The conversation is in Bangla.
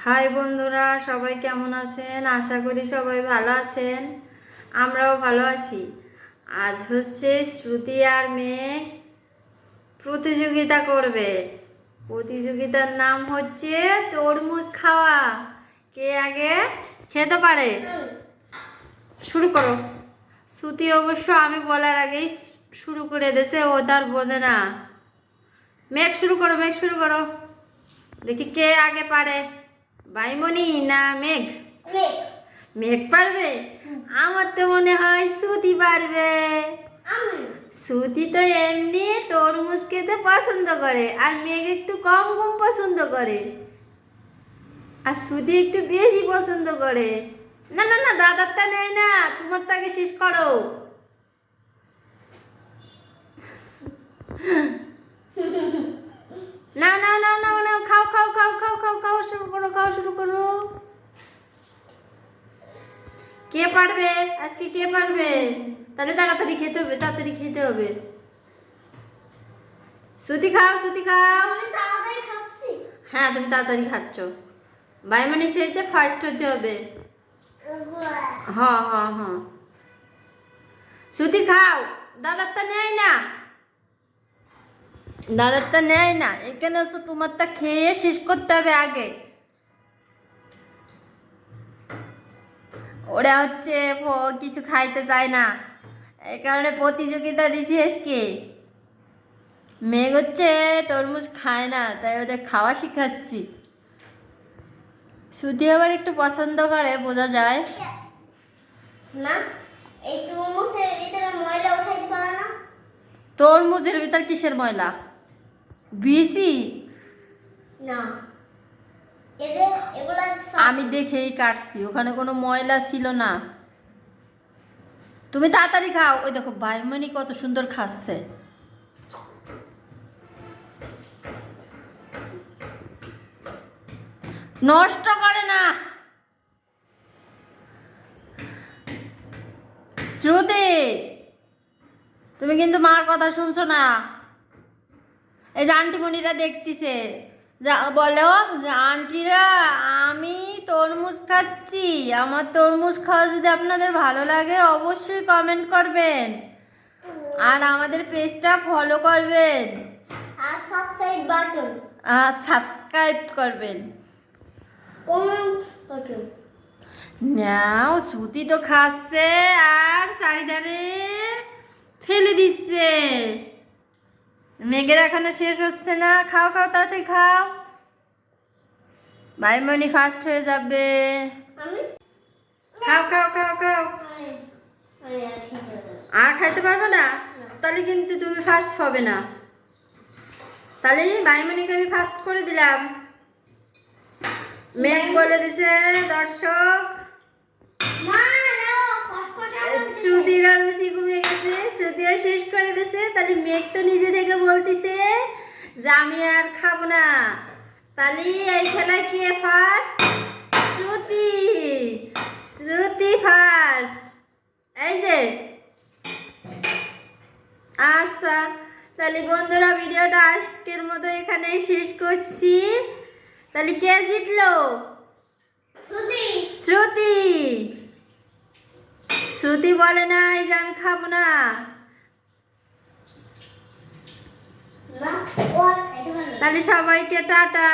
হাই বন্ধুরা, সবাই কেমন আছেন? আশা করি সবাই ভালো আছেন। আমরাও ভালো আছি। আজ হচ্ছে শ্রুতি আর মেয়ে প্রতিযোগিতা করবে। প্রতিযোগিতার নাম হচ্ছে তরমুজ খাওয়া। কে আগে খেতে পারে? শুরু করো। শ্রুতি অবশ্য আমি বলার আগেই শুরু করে দিয়েছে, ও তার বোঝে না। মেঘ শুরু করো, মেঘ শুরু করো। দেখি কে আগে পারে, বাইমনি না মেঘ? মেঘ পারবে? আমার তো মনে হয় শ্রুতি পারবে। শ্রুতি তো এমনি তরমুজ খেতে পছন্দ করে, আর মেঘ একটু কম কম পছন্দ করে, আর শ্রুতি একটু বেশি পছন্দ করে। না না না, দাদারটা নেয় না, তোমারটা আগে শেষ করো। না না না না না, খাও খাও খাও খাও খাও খাও, শুরু করো, খাও শুরু করো। কে পারবে আজকে? কে পারবে? তাহলে তাড়াতাড়ি খেতে হবে, তাড়াতাড়ি খেতে হবে। শ্রুতি খাও, শ্রুতি খাও। হ্যাঁ, তুমি তাড়াতাড়ি খাচ্ছ। বাইমনি সেইতে ফার্স্ট হতে হবে। হ্যাঁ হ্যাঁ হ্যাঁ, শ্রুতি খাও। দাদারটা নেয় না, দাদারটা নেয় না। এখানে হচ্ছে তোমারটা খেয়ে শেষ করতে হবে আগে। ওরা হচ্ছে কিছু খাইতে চায় না, এই কারণে প্রতিযোগিতা দিছি আজকে। মেঘ হচ্ছে তরমুজ খায় না, তাই ওদের খাওয়া শিখাচ্ছি। শ্রুতি আবার একটু পছন্দ করে, বোঝা যায় না। এই তরমুজের ভিতরে ময়লা উঠাইতে পারে না? তরমুজের ভিতর কিসের ময়লা? বিসি না, এগুলা আমি দেখেই কাটছি, ওখানে কোনো ময়লা ছিল না। তুমি তাড়াতাড়ি খাও। ওই দেখো বাইমনি কত সুন্দর খাচ্ছে। নষ্ট করে না। শ্রুতি, তুমি কিন্তু মার কথা শুনছো না। এই যে আন্টিমণিরা দেখতেছে, যা বলো যে আন্টিরা, আমি তরমুজ খাচ্ছি। আমার তরমুজ খাওয়া যদি আপনাদের ভালো লাগে অবশ্যই কমেন্ট করবেন, আর আমাদের পেজটা ফলো করবেন, আর সাবস্ক্রাইব বাটন, আর সাবস্ক্রাইব করবেন। কমেন্ট বাটন নাও, শ্রুতি তো খাচ্ছে আর চারিধারে ফেলে দিচ্ছে। মেঘের এখনো শেষ হচ্ছে না। খাও খাও, তাড়াতাড়ি খাও। ভাইমনি ফার্স্ট হয়ে যাবে। আমি খাও খাও খাও খাও। আর খাইতে পারবে না? তাহলে কিন্তু তুমি ফার্স্ট হবে না। তাহলে ভাইমনিকে আমি ফার্স্ট করে দিলাম। মেঘ বলে দিছে দর্শক, শ্রুতিরা রুচি কমে গেছে, শ্রুতিরা শেষ করে দিছে। তাহলে মেঘ তো নিজে থেকে বলতিছে যে আমি আর খাবো না। তাহলে এই খেলায় কে ফার্স্ট? শ্রুতি। শ্রুতি ফার্স্ট, এই যে। আচ্ছা, তাহলে বন্ধুরা ভিডিওটা আজকের মতো এখানেই শেষ করছি। তাহলে কে জিতলো? শ্রুতি। শ্রুতি বলে নাই যে আমি খাবো না। তাহলে সবাইকে টাটা।